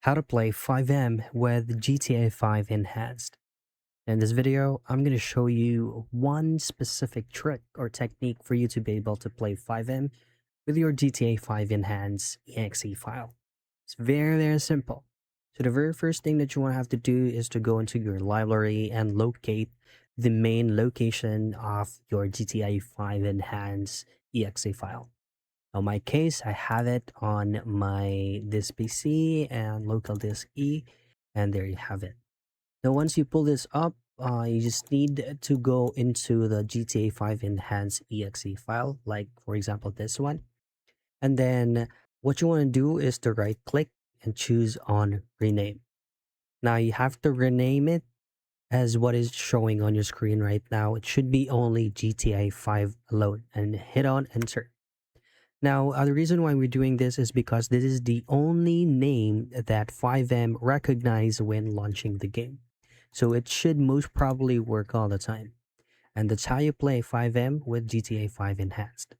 How to play Fivem with GTA 5 Enhanced. In this video, I'm going to show you one specific trick or technique for you to be able to play Fivem with your GTA 5 Enhanced exe file. It's very simple. So the very first thing that you want to have to do is to go into your library and locate the main location of your GTA 5 Enhanced exe file. In my case, I have it on my this PC and local disk E, and there you have it. Now, once you pull this up, you just need to go into the GTA 5 Enhanced exe file, like for example this one. And then what you want to do is to right click and choose on rename. Now you have to rename it as what is showing on your screen right now. It should be only GTA 5 alone, and hit on enter. Now, the reason why we're doing this is because this is the only name that Fivem recognized when launching the game. So it should most probably work all the time. And that's how you play Fivem with GTA 5 Enhanced.